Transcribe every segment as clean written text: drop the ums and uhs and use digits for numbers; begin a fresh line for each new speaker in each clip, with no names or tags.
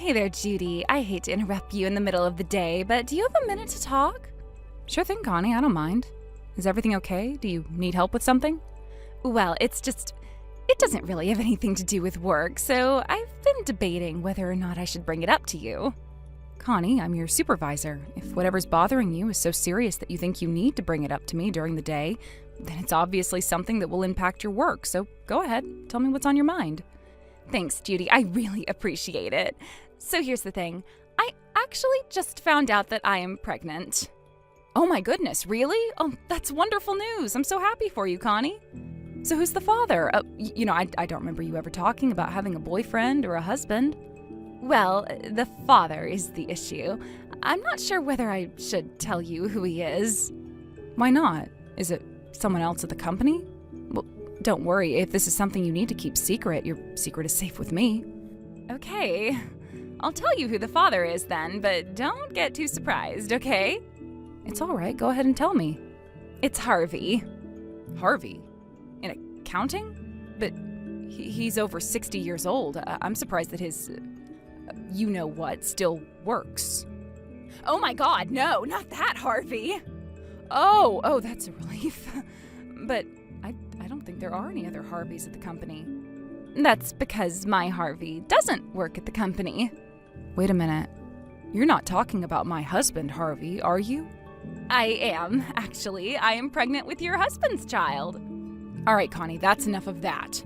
Hey there, Judy. I hate to interrupt you in the middle of the day, but do you have a minute to talk?
Sure thing, Connie. I don't mind. Is everything okay? Do you need help with something?
Well, it doesn't really have anything to do with work, so I've been debating whether or not I should bring it up to you.
Connie, I'm your supervisor. If whatever's bothering you is so serious that you think you need to bring it up to me during the day, then it's obviously something that will impact your work, so go ahead. Tell me what's on your mind.
Thanks, Judy. I really appreciate it. So here's the thing. I actually just found out that I am pregnant.
Oh my goodness, really? Oh, that's wonderful news. I'm so happy for you, Connie. So who's the father? I don't remember you ever talking about having a boyfriend or a husband.
Well, the father is the issue. I'm not sure whether I should tell you who he is.
Why not? Is it someone else at the company? Well, don't worry. If this is something you need to keep secret, your secret is safe with me.
Okay. I'll tell you who the father is then, but don't get too surprised, okay?
It's all right. Go ahead and tell me.
It's Harvey.
Harvey? In accounting? But he's over 60 years old. I'm surprised that his, you-know-what, still works.
Oh my God, no, not that Harvey.
Oh, that's a relief. But I don't think there are any other Harveys at the company.
That's because my Harvey doesn't work at the company.
Wait a minute. You're not talking about my husband, Harvey, are you?
I am, actually. I am pregnant with your husband's child.
All right, Connie, that's enough of that.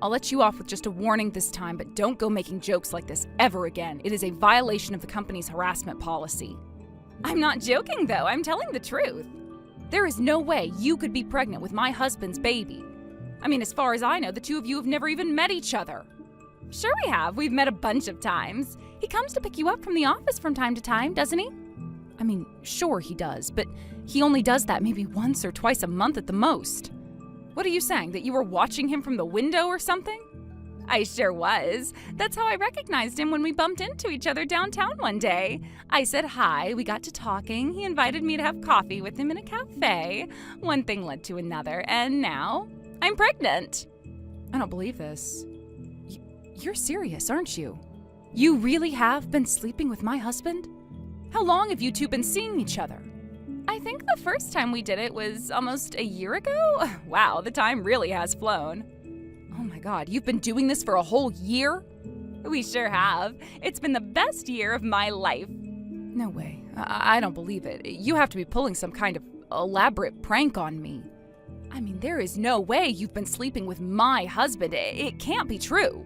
I'll let you off with just a warning this time, but don't go making jokes like this ever again. It is a violation of the company's harassment policy.
I'm not joking, though. I'm telling the truth.
There is no way you could be pregnant with my husband's baby. I mean, as far as I know, the two of you have never even met each other.
Sure we have. We've met a bunch of times. He comes to pick you up from the office from time to time, doesn't he?
I mean, sure he does, but he only does that maybe once or twice a month at the most. What are you saying, that you were watching him from the window or something?
I sure was. That's how I recognized him when we bumped into each other downtown one day. I said hi, we got to talking, he invited me to have coffee with him in a cafe. One thing led to another, and now I'm pregnant.
I don't believe this. You're serious, aren't you? You really have been sleeping with my husband? How long have you two been seeing each other?
I think the first time we did it was almost a year ago. Wow, the time really has flown.
Oh my God, you've been doing this for a whole year?
We sure have. It's been the best year of my life.
No way. I don't believe it. You have to be pulling some kind of elaborate prank on me. I mean, there is no way you've been sleeping with my husband. It can't be true.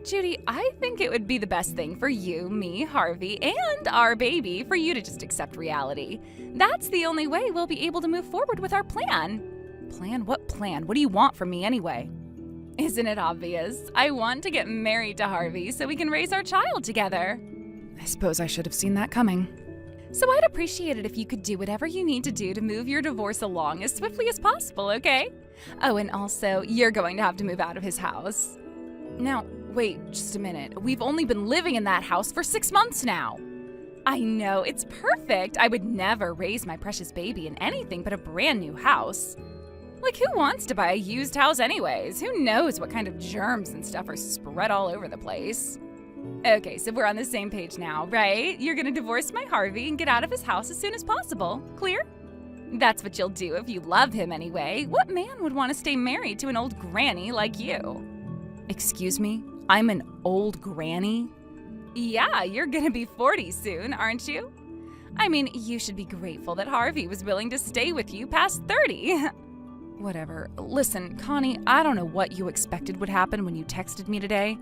Judy, I think it would be the best thing for you, me, Harvey, and our baby for you to just accept reality. That's the only way we'll be able to move forward with our plan.
Plan? What plan? What do you want from me anyway?
Isn't it obvious? I want to get married to Harvey so we can raise our child together.
I suppose I should have seen that coming.
So I'd appreciate it if you could do whatever you need to do to move your divorce along as swiftly as possible, okay? Oh, and also, you're going to have to move out of his house.
Now, wait just a minute. We've only been living in that house for 6 months now.
I know, it's perfect. I would never raise my precious baby in anything but a brand new house. Like, who wants to buy a used house anyways? Who knows what kind of germs and stuff are spread all over the place? Okay, so we're on the same page now, right? You're gonna divorce my Harvey and get out of his house as soon as possible. Clear? That's what you'll do if you love him anyway. What man would want to stay married to an old granny like you?
Excuse me? I'm an old granny?
Yeah, you're gonna be 40 soon, aren't you? I mean, you should be grateful that Harvey was willing to stay with you past 30.
Whatever. Listen, Connie, I don't know what you expected would happen when you texted me today,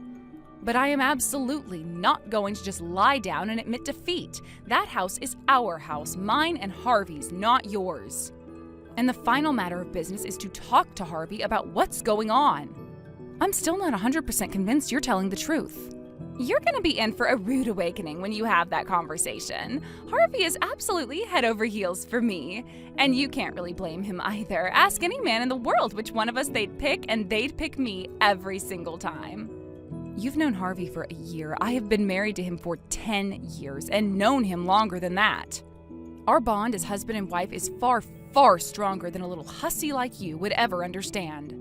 but I am absolutely not going to just lie down and admit defeat. That house is our house, mine and Harvey's, not yours. And the final matter of business is to talk to Harvey about what's going on. I'm still not 100% convinced you're telling the truth.
You're gonna be in for a rude awakening when you have that conversation. Harvey is absolutely head over heels for me, and you can't really blame him either. Ask any man in the world which one of us they'd pick, and they'd pick me every single time.
You've known Harvey for a year. I have been married to him for 10 years and known him longer than that. Our bond as husband and wife is far, far stronger than a little hussy like you would ever understand.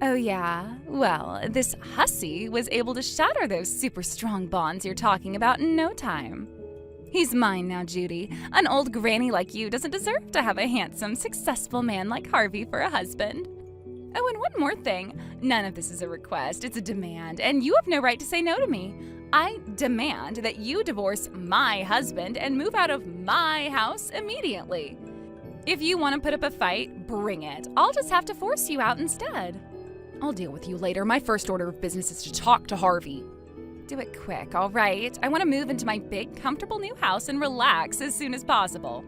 Oh yeah? Well, this hussy was able to shatter those super strong bonds you're talking about in no time. He's mine now, Judy. An old granny like you doesn't deserve to have a handsome, successful man like Harvey for a husband. Oh, and one more thing. None of this is a request, it's a demand, and you have no right to say no to me. I demand that you divorce my husband and move out of my house immediately. If you want to put up a fight, bring it. I'll just have to force you out instead. I'll deal with you later. My first order of business is to talk to Harvey. Do it quick, all right? I want to move into my big, comfortable new house and relax as soon as possible.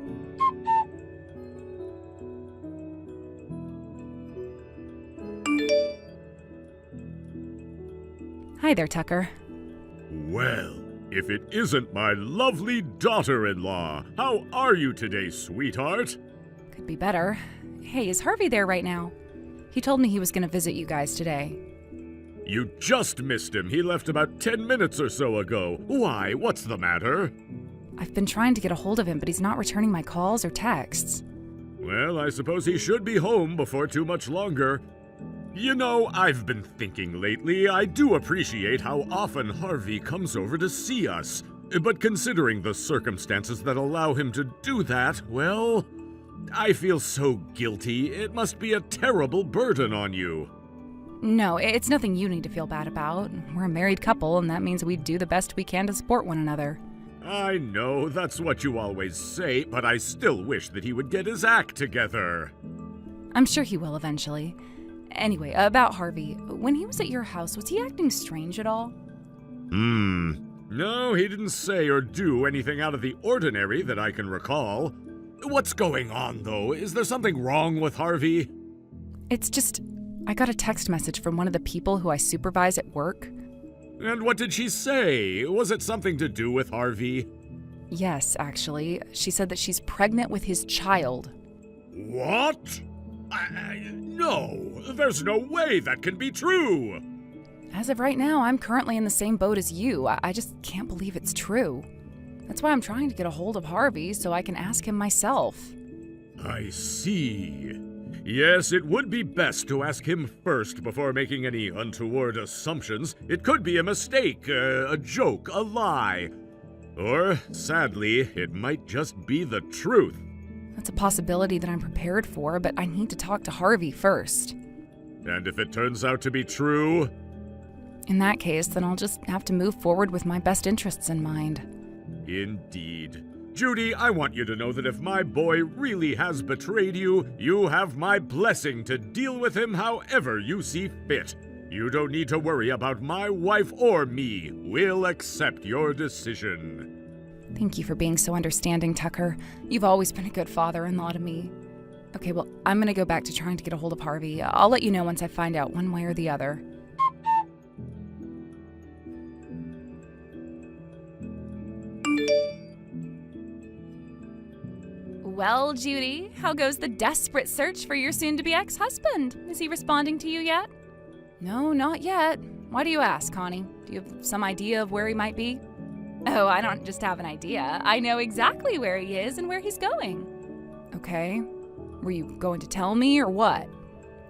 Hi there, Tucker.
Well, if it isn't my lovely daughter-in-law, how are you today, sweetheart?
Could be better. Hey, is Harvey there right now? He told me he was going to visit you guys today.
You just missed him. He left about 10 minutes or so ago. Why? What's the matter?
I've been trying to get a hold of him, but he's not returning my calls or texts.
Well, I suppose he should be home before too much longer. You know, I've been thinking lately, I do appreciate how often Harvey comes over to see us. But considering the circumstances that allow him to do that, well, I feel so guilty. It must be a terrible burden on you.
No, it's nothing you need to feel bad about. We're a married couple, and that means we do the best we can to support one another.
I know, that's what you always say, but I still wish that he would get his act together.
I'm sure he will eventually. Anyway, about Harvey. When he was at your house, was he acting strange at all?
No, he didn't say or do anything out of the ordinary that I can recall. What's going on, though? Is there something wrong with Harvey?
It's just, I got a text message from one of the people who I supervise at work.
And what did she say? Was it something to do with Harvey?
Yes, actually. She said that she's pregnant with his child.
What? No, there's no way that can be true.
As of right now, I'm currently in the same boat as you. I just can't believe it's true. That's why I'm trying to get a hold of Harvey so I can ask him myself.
I see. Yes, it would be best to ask him first before making any untoward assumptions. It could be a mistake, a joke, a lie. Or, sadly, it might just be the truth.
That's a possibility that I'm prepared for, but I need to talk to Harvey first.
And if it turns out to be true?
In that case, then I'll just have to move forward with my best interests in mind.
Indeed. Judy, I want you to know that if my boy really has betrayed you, you have my blessing to deal with him however you see fit. You don't need to worry about my wife or me. We'll accept your decision.
Thank you for being so understanding, Tucker. You've always been a good father-in-law to me. Okay, well, I'm gonna go back to trying to get a hold of Harvey. I'll let you know once I find out one way or the other. Well, Judy, how goes the desperate search for your soon-to-be ex-husband? Is he responding to you yet? No, not yet. Why do you ask, Connie? Do you have some idea of where he might be? Oh, I don't just have an idea. I know exactly where he is and where he's going. Okay. Were you going to tell me or what?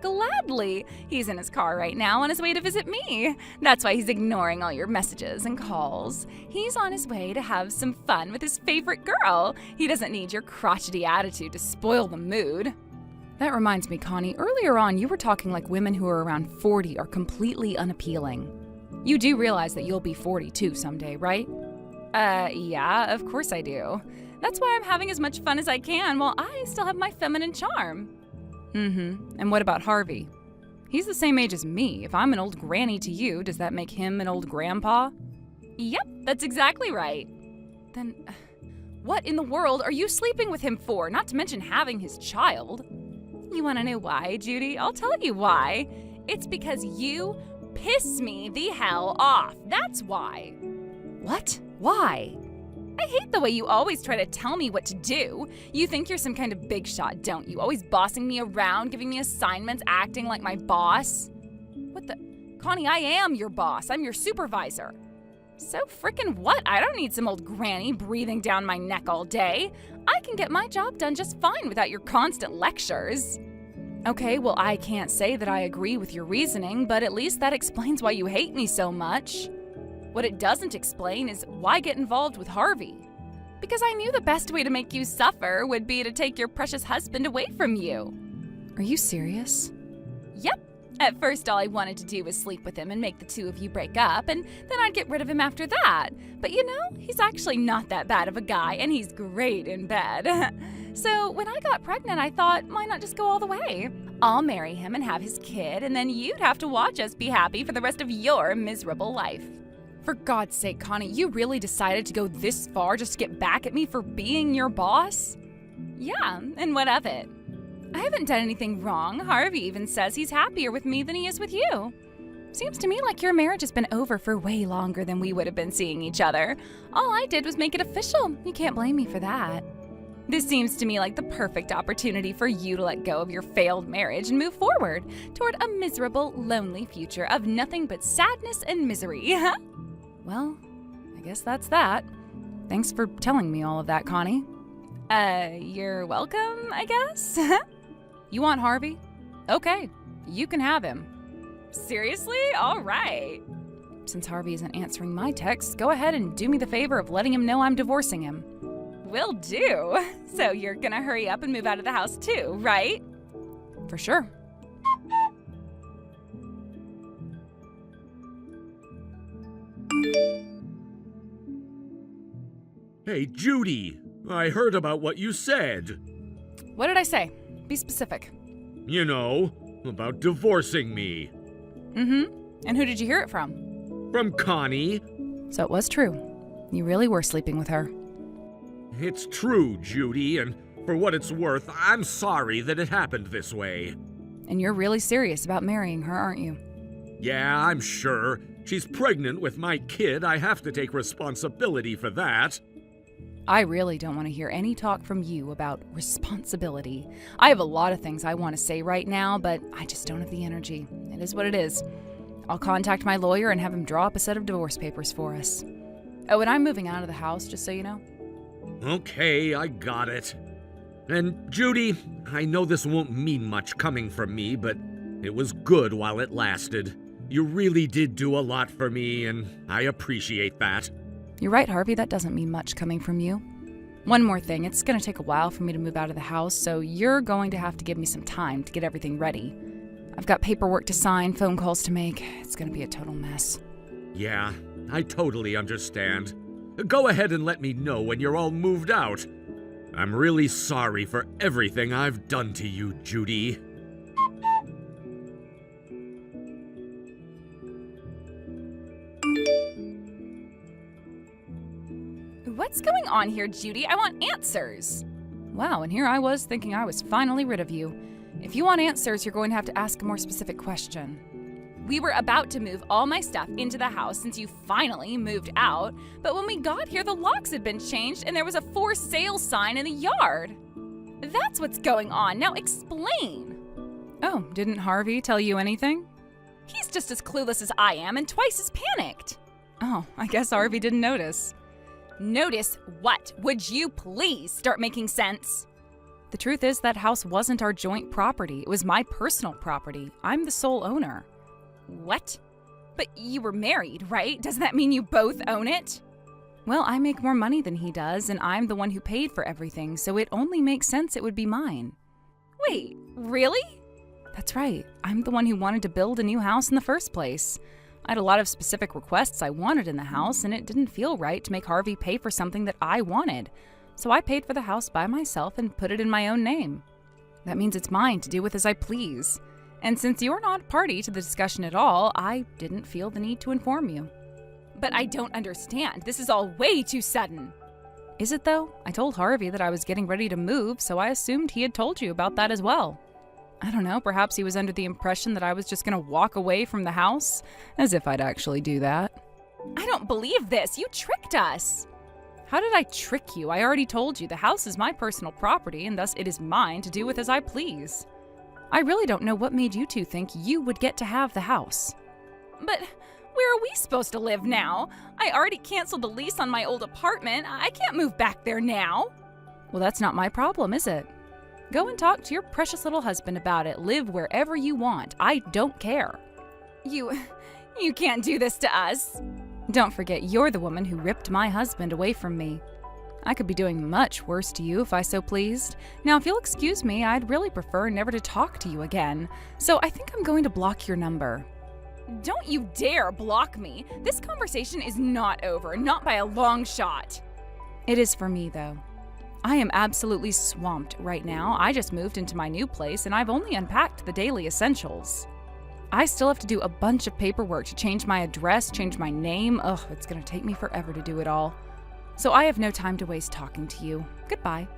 Gladly. He's in his car right now on his way to visit me. That's why he's ignoring all your messages and calls. He's on his way to have some fun with his favorite girl. He doesn't need your crotchety attitude to spoil the mood. That reminds me, Connie, earlier on you were talking like women who are around 40 are completely unappealing. You do realize that you'll be 42 someday, right? Yeah, of course I do. That's why I'm having as much fun as I can while I still have my feminine charm. And what about Harvey? He's the same age as me. If I'm an old granny to you, does that make him an old grandpa? Yep, that's exactly right. Then, what in the world are you sleeping with him for? Not to mention having his child. You want to know why, Judy? I'll tell you why. It's because you piss me the hell off. That's why. What? Why? I hate the way you always try to tell me what to do. You think you're some kind of big shot, don't you? Always bossing me around, giving me assignments, acting like my boss. What the? Connie, I am your boss. I'm your supervisor. So frickin' what? I don't need some old granny breathing down my neck all day. I can get my job done just fine without your constant lectures. Okay, well, I can't say that I agree with your reasoning, but at least that explains why you hate me so much. What it doesn't explain is why get involved with Harvey. Because I knew the best way to make you suffer would be to take your precious husband away from you. Are you serious? Yep. At first, all I wanted to do was sleep with him and make the two of you break up, and then I'd get rid of him after that. But you know, he's actually not that bad of a guy, and he's great in bed. So when I got pregnant, I thought, why not just go all the way? I'll marry him and have his kid, and then you'd have to watch us be happy for the rest of your miserable life. For God's sake, Connie, you really decided to go this far just to get back at me for being your boss? Yeah, and what of it? I haven't done anything wrong. Harvey even says he's happier with me than he is with you. Seems to me like your marriage has been over for way longer than we would have been seeing each other. All I did was make it official. You can't blame me for that. This seems to me like the perfect opportunity for you to let go of your failed marriage and move forward toward a miserable, lonely future of nothing but sadness and misery. Well, I guess that's that. Thanks for telling me all of that, Connie. You're welcome, I guess? You want Harvey? Okay, you can have him. Seriously? All right. Since Harvey isn't answering my texts, go ahead and do me the favor of letting him know I'm divorcing him. Will do. So you're gonna hurry up and move out of the house too, right? For sure.
Hey, Judy, I heard about what you said.
What did I say? Be specific.
You know, about divorcing me.
Mm-hmm. And who did you hear it from?
From Connie.
So it was true. You really were sleeping with her.
It's true, Judy, and for what it's worth, I'm sorry that it happened this way.
And you're really serious about marrying her, aren't you?
Yeah, I'm sure. She's pregnant with my kid. I have to take responsibility for that.
I really don't want to hear any talk from you about responsibility. I have a lot of things I want to say right now, but I just don't have the energy. It is what it is. I'll contact my lawyer and have him draw up a set of divorce papers for us. Oh, and I'm moving out of the house, just so you know.
Okay, I got it. And Judy, I know this won't mean much coming from me, but it was good while it lasted. You really did do a lot for me, and I appreciate that.
You're right, Harvey, that doesn't mean much coming from you. One more thing, it's going to take a while for me to move out of the house, so you're going to have to give me some time to get everything ready. I've got paperwork to sign, phone calls to make. It's going to be a total mess.
Yeah, I totally understand. Go ahead and let me know when you're all moved out. I'm really sorry for everything I've done to you, Judy.
What's going on here, Judy? I want answers. Wow, and here I was thinking I was finally rid of you. If you want answers, you're going to have to ask a more specific question. We were about to move all my stuff into the house since you finally moved out, but when we got here, the locks had been changed and there was a for sale sign in the yard. That's what's going on. Now explain. Oh, didn't Harvey tell you anything? He's just as clueless as I am and twice as panicked. Oh, I guess Harvey didn't notice. Notice what? Would you please start making sense? The truth is that house wasn't our joint property. It was my personal property. I'm the sole owner. What? But you were married, right? Doesn't that mean you both own it? Well, I make more money than he does, and I'm the one who paid for everything, so it only makes sense it would be mine. Wait, really? That's right. I'm the one who wanted to build a new house in the first place. I had a lot of specific requests I wanted in the house, and it didn't feel right to make Harvey pay for something that I wanted. So I paid for the house by myself and put it in my own name. That means it's mine to do with as I please. And since you're not party to the discussion at all, I didn't feel the need to inform you. But I don't understand. This is all way too sudden. Is it though? I told Harvey that I was getting ready to move, so I assumed he had told you about that as well. I don't know, perhaps he was under the impression that I was just going to walk away from the house, as if I'd actually do that. I don't believe this. You tricked us. How did I trick you? I already told you the house is my personal property, and thus it is mine to do with as I please. I really don't know what made you two think you would get to have the house. But where are we supposed to live now? I already canceled the lease on my old apartment. I can't move back there now. Well, that's not my problem, is it? Go and talk to your precious little husband about it. Live wherever you want. I don't care.
You can't do this to us.
Don't forget, you're the woman who ripped my husband away from me. I could be doing much worse to you if I so pleased. Now, if you'll excuse me, I'd really prefer never to talk to you again. So I think I'm going to block your number.
Don't you dare block me. This conversation is not over, not by a long shot.
It is for me, though. I am absolutely swamped right now. I just moved into my new place and I've only unpacked the daily essentials. I still have to do a bunch of paperwork to change my address, change my name. Ugh, it's gonna take me forever to do it all. So I have no time to waste talking to you. Goodbye.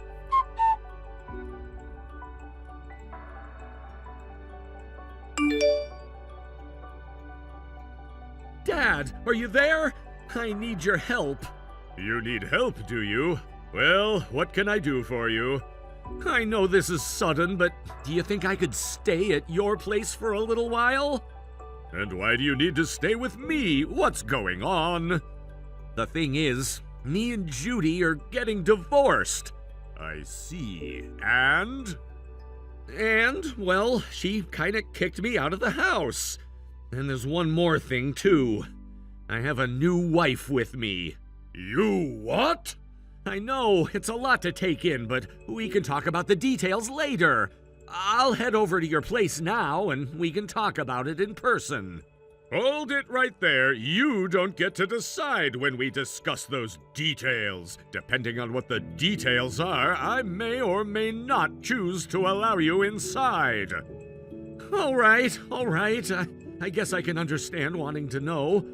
Dad, are you there? I need your help. You need help, do you? Well, what can I do for you? I know this is sudden, but do you think I could stay at your place for a little while? And why do you need to stay with me? What's going on? The thing is, me and Judy are getting divorced. I see. And, well, she kinda kicked me out of the house. And there's one more thing, too. I have a new wife with me. You what? I know, it's a lot to take in, but we can talk about the details later. I'll head over to your place now, and we can talk about it in person. Hold it right there. You don't get to decide when we discuss those details. Depending on what the details are, I may or may not choose to allow you inside. All right. I guess I can understand wanting to know.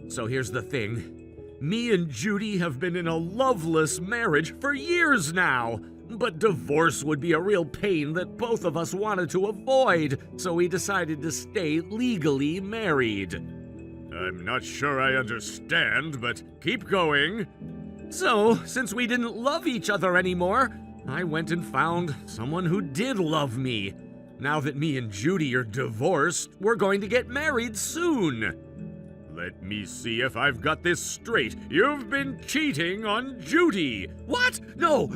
So here's the thing. Me and Judy have been in a loveless marriage for years now, but divorce would be a real pain that both of us wanted to avoid, so we decided to stay legally married. I'm not sure I understand, but keep going. So, since we didn't love each other anymore, I went and found someone who did love me. Now that me and Judy are divorced, we're going to get married soon. Let me see if I've got this straight. You've been cheating on Judy. What? No,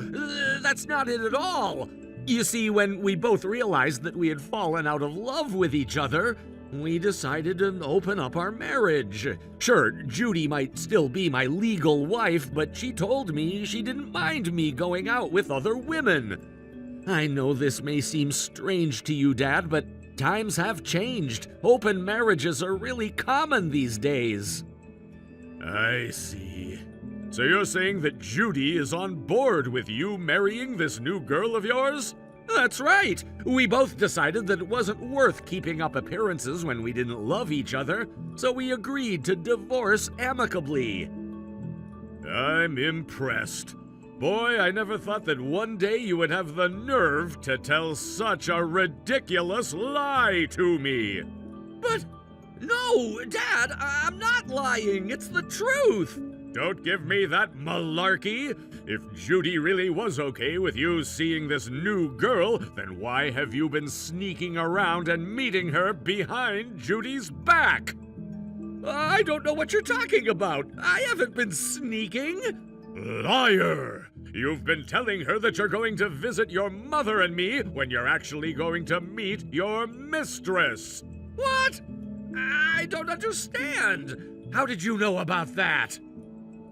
that's not it at all. You see, when we both realized that we had fallen out of love with each other, we decided to open up our marriage. Sure, Judy might still be my legal wife, but she told me she didn't mind me going out with other women. I know this may seem strange to you, Dad, but times have changed. Open marriages are really common these days. I see. So you're saying that Judy is on board with you marrying this new girl of yours? That's right. We both decided that it wasn't worth keeping up appearances when we didn't love each other, so we agreed to divorce amicably. I'm impressed. Boy, I never thought that one day you would have the nerve to tell such a ridiculous lie to me. But, no, Dad, I'm not lying. It's the truth. Don't give me that malarkey. If Judy really was okay with you seeing this new girl, then why have you been sneaking around and meeting her behind Judy's back? I don't know what you're talking about. I haven't been sneaking. Liar! You've been telling her that you're going to visit your mother and me when you're actually going to meet your mistress. What? I don't understand. How did you know about that?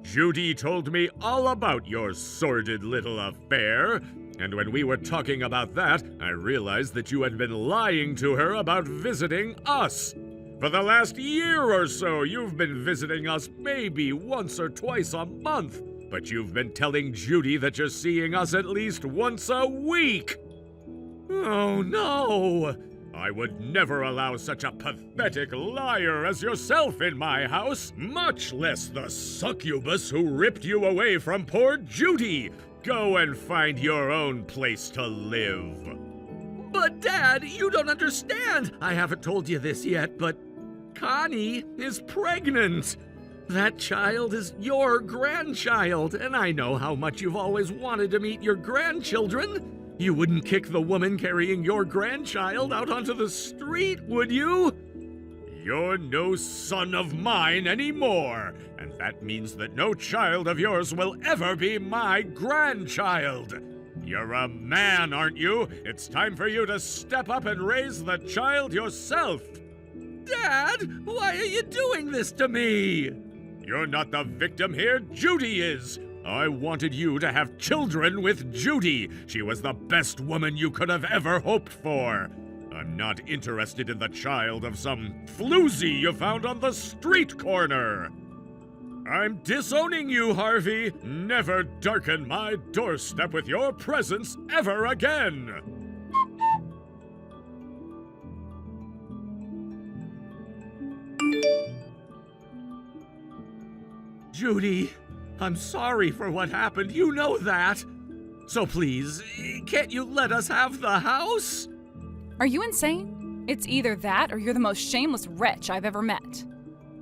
Judy told me all about your sordid little affair, and when we were talking about that, I realized that you had been lying to her about visiting us. For the last year or so, you've been visiting us maybe once or twice a month. But you've been telling Judy that you're seeing us at least once a week. Oh, no! I would never allow such a pathetic liar as yourself in my house, much less the succubus who ripped you away from poor Judy. Go and find your own place to live. But, Dad, you don't understand. I haven't told you this yet, but Connie is pregnant. That child is your grandchild, and I know how much you've always wanted to meet your grandchildren. You wouldn't kick the woman carrying your grandchild out onto the street, would you? You're no son of mine anymore, and that means that no child of yours will ever be my grandchild. You're a man, aren't you? It's time for you to step up and raise the child yourself.
Dad, why are you doing this to me?
You're not the victim here, Judy is. I wanted you to have children with Judy. She was the best woman you could have ever hoped for. I'm not interested in the child of some floozy you found on the street corner. I'm disowning you, Harvey. Never darken my doorstep with your presence ever again.
Judy, I'm sorry for what happened. You know that. So please, can't you let us have the house?
Are you insane? It's either that or you're the most shameless wretch I've ever met.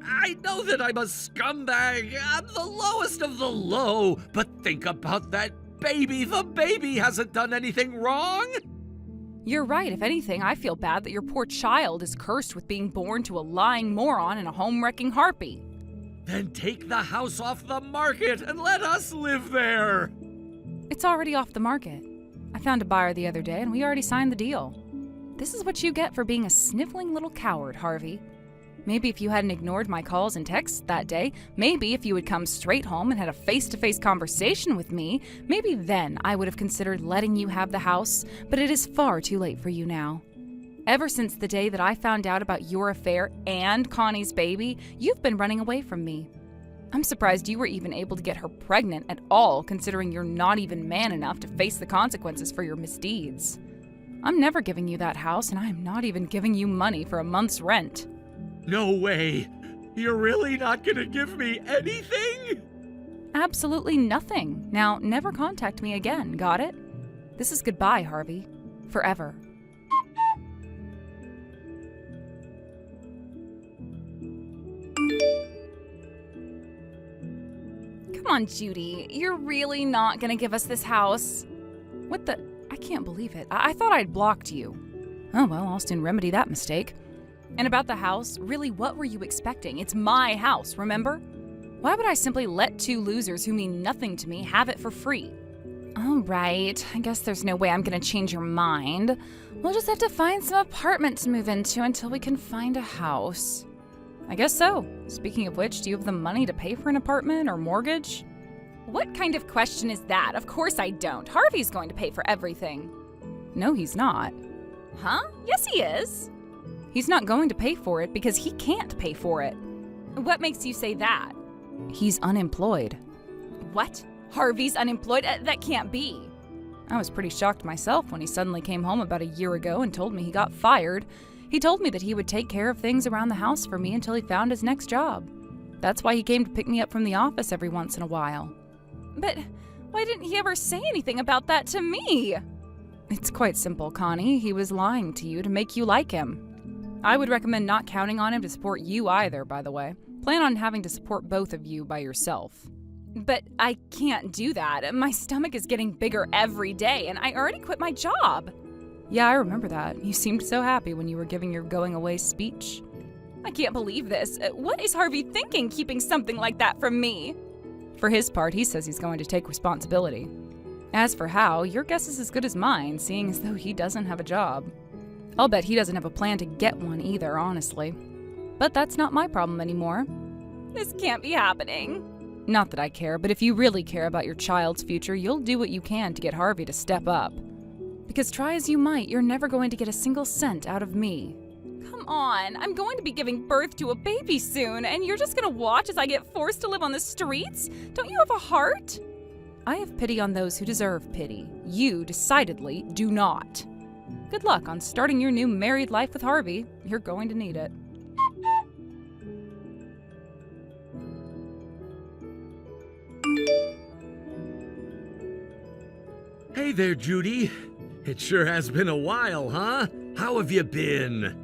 I know that I'm a scumbag. I'm the lowest of the low. But think about that baby. The baby hasn't done anything wrong.
You're right. If anything, I feel bad that your poor child is cursed with being born to a lying moron and a home-wrecking harpy.
Then take the house off the market and let us live there.
It's already off the market. I found a buyer the other day and we already signed the deal. This is what you get for being a sniveling little coward, Harvey. Maybe if you hadn't ignored my calls and texts that day, maybe if you had come straight home and had a face-to-face conversation with me, maybe then I would have considered letting you have the house, but it is far too late for you now. Ever since the day that I found out about your affair and Connie's baby, you've been running away from me. I'm surprised you were even able to get her pregnant at all, considering you're not even man enough to face the consequences for your misdeeds. I'm never giving you that house, and I'm not even giving you money for a month's rent.
No way. You're really not gonna give me anything?
Absolutely nothing. Now, never contact me again, got it? This is goodbye, Harvey. Forever.
Come on, Judy. You're really not gonna give us this house?
What the? I can't believe it. I thought I'd blocked you. Oh, well, I'll soon remedy that mistake. And about the house, really, what were you expecting? It's my house, remember? Why would I simply let two losers who mean nothing to me have it for free?
All right. I guess there's no way I'm gonna change your mind. We'll just have to find some apartment to move into until we can find a house.
I guess so. Speaking of which, do you have the money to pay for an apartment or mortgage?
What kind of question is that? Of course I don't. Harvey's going to pay for everything.
No, he's not.
Huh? Yes, he is.
He's not going to pay for it because he can't pay for it.
What makes you say that?
He's unemployed.
What? Harvey's unemployed? That can't be.
I was pretty shocked myself when he suddenly came home about a year ago and told me he got fired. He told me that he would take care of things around the house for me until he found his next job. That's why he came to pick me up from the office every once in a while.
But why didn't he ever say anything about that to me?
It's quite simple, Connie. He was lying to you to make you like him. I would recommend not counting on him to support you either, by the way. Plan on having to support both of you by yourself.
But I can't do that. My stomach is getting bigger every day, and I already quit my job.
Yeah, I remember that. You seemed so happy when you were giving your going away speech.
I can't believe this. What is Harvey thinking, keeping something like that from me?
For his part, he says he's going to take responsibility. As for how, your guess is as good as mine, seeing as though he doesn't have a job. I'll bet he doesn't have a plan to get one either, honestly. But that's not my problem anymore.
This can't be happening.
Not that I care, but if you really care about your child's future, you'll do what you can to get Harvey to step up. Because try as you might, you're never going to get a single cent out of me.
Come on, I'm going to be giving birth to a baby soon, and you're just gonna watch as I get forced to live on the streets? Don't you have a heart?
I have pity on those who deserve pity. You, decidedly, do not. Good luck on starting your new married life with Harvey. You're going to need it.
Hey there, Judy. It sure has been a while, huh? How have you been?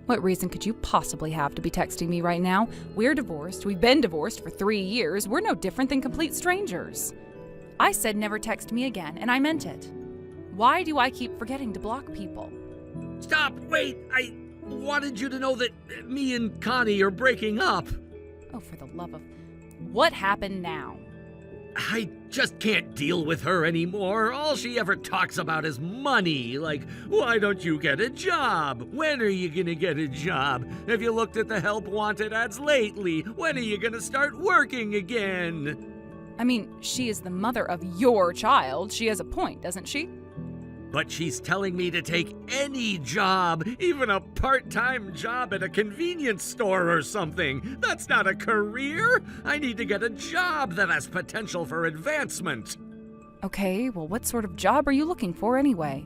What reason could you possibly have to be texting me right now? We're divorced. We've been divorced for 3 years. We're no different than complete strangers. I said never text me again, and I meant it. Why do I keep forgetting to block people?
Stop! Wait! I wanted you to know that me and Connie are breaking up.
Oh, for the love of... What happened now?
I just can't deal with her anymore. All she ever talks about is money. Like, why don't you get a job? When are you gonna get a job? Have you looked at the help wanted ads lately? When are you gonna start working again?
I mean, she is the mother of your child. She has a point, doesn't she?
But she's telling me to take any job, even a part-time job at a convenience store or something. That's not a career. I need to get a job that has potential for advancement.
Okay, well, what sort of job are you looking for anyway?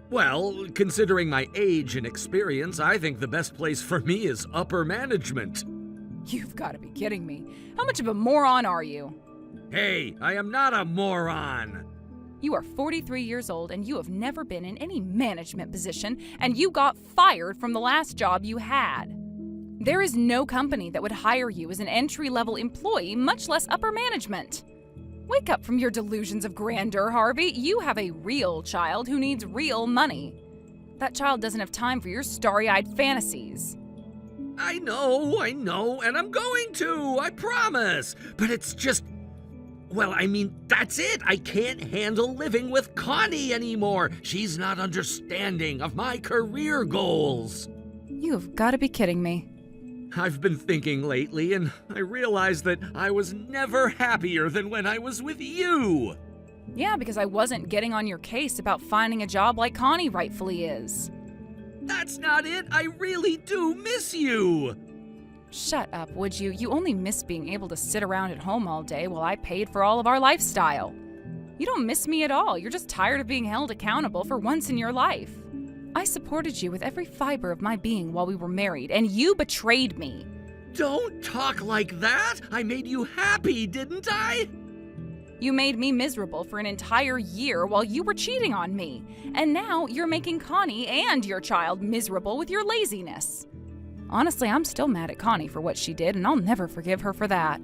Well, considering my age and experience, I think the best place for me is upper management.
You've got to be kidding me. How much of a moron are you?
Hey, I am not a moron.
You are 43 years old and you have never been in any management position, and you got fired from the last job you had. There is no company that would hire you as an entry-level employee, much less upper management. Wake up from your delusions of grandeur, Harvey. You have a real child who needs real money. That child doesn't have time for your starry-eyed fantasies.
I know, and I'm going to, I promise. But it's just... Well, I mean, that's it. I can't handle living with Connie anymore. She's not understanding of my career goals.
You've got to be kidding me.
I've been thinking lately, and I realized that I was never happier than when I was with you.
Yeah, because I wasn't getting on your case about finding a job like Connie rightfully is.
That's not it. I really do miss you.
Shut up, would you? You only miss being able to sit around at home all day while I paid for all of our lifestyle. You don't miss me at all. You're just tired of being held accountable for once in your life. I supported you with every fiber of my being while we were married, and you betrayed me.
Don't talk like that. I made you happy, didn't I?
You made me miserable for an entire year while you were cheating on me. And now you're making Connie and your child miserable with your laziness. Honestly, I'm still mad at Connie for what she did, and I'll never forgive her for that.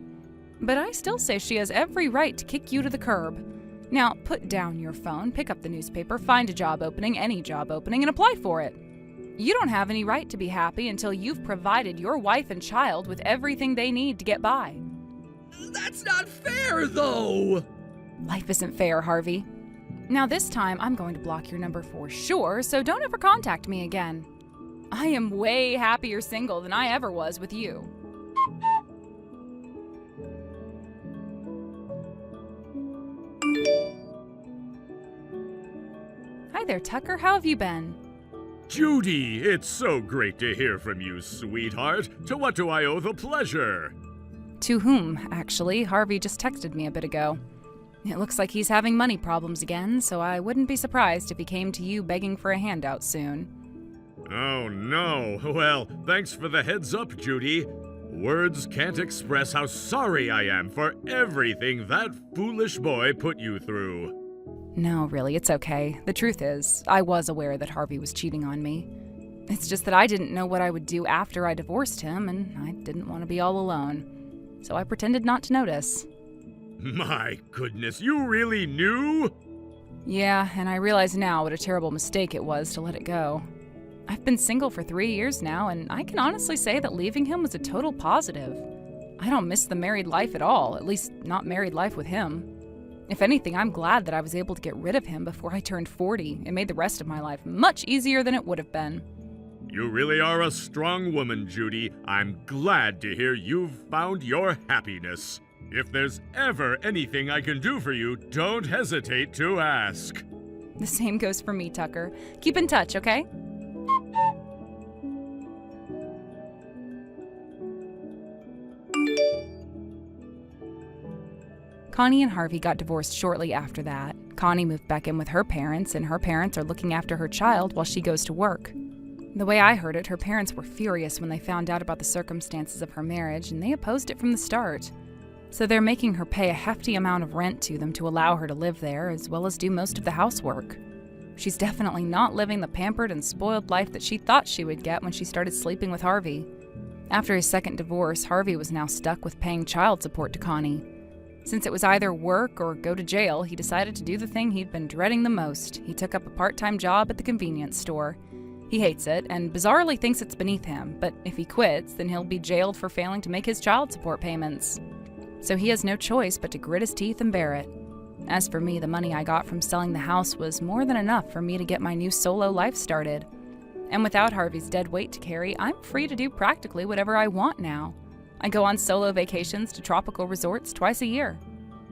But I still say she has every right to kick you to the curb. Now, put down your phone, pick up the newspaper, find a job opening, any job opening, and apply for it. You don't have any right to be happy until you've provided your wife and child with everything they need to get by.
That's not fair, though.
Life isn't fair, Harvey. Now, this time, I'm going to block your number for sure, so don't ever contact me again. I am way happier single than I ever was with you. Hi there, Tucker. How have you been?
Judy, it's so great to hear from you, sweetheart. To what do I owe the pleasure?
To whom, actually? Harvey just texted me a bit ago. It looks like he's having money problems again, so I wouldn't be surprised if he came to you begging for a handout soon.
Oh no. Well, thanks for the heads up, Judy. Words can't express how sorry I am for everything that foolish boy put you through.
No, really, it's okay. The truth is, I was aware that Harvey was cheating on me. It's just that I didn't know what I would do after I divorced him, and I didn't want to be all alone. So I pretended not to notice.
My goodness, you really knew?
Yeah, and I realize now what a terrible mistake it was to let it go. I've been single for 3 years now, and I can honestly say that leaving him was a total positive. I don't miss the married life at all, at least not married life with him. If anything, I'm glad that I was able to get rid of him before I turned 40. It made the rest of my life much easier than it would have been.
You really are a strong woman, Judy. I'm glad to hear you've found your happiness. If there's ever anything I can do for you, don't hesitate to ask.
The same goes for me, Tucker. Keep in touch, okay? Connie and Harvey got divorced shortly after that. Connie moved back in with her parents, and her parents are looking after her child while she goes to work. The way I heard it, her parents were furious when they found out about the circumstances of her marriage, and they opposed it from the start. So they're making her pay a hefty amount of rent to them to allow her to live there, as well as do most of the housework. She's definitely not living the pampered and spoiled life that she thought she would get when she started sleeping with Harvey. After his second divorce, Harvey was now stuck with paying child support to Connie. Since it was either work or go to jail, he decided to do the thing he'd been dreading the most. He took up a part-time job at the convenience store. He hates it and bizarrely thinks it's beneath him, but if he quits, then he'll be jailed for failing to make his child support payments. so he has no choice but to grit his teeth and bear it. As for me, the money I got from selling the house was more than enough for me to get my new solo life started. And without Harvey's dead weight to carry, I'm free to do practically whatever I want now. I go on solo vacations to tropical resorts twice a year.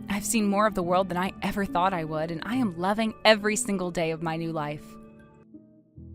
I've seen more of the world than I ever thought I would, and I am loving every single day of my new life.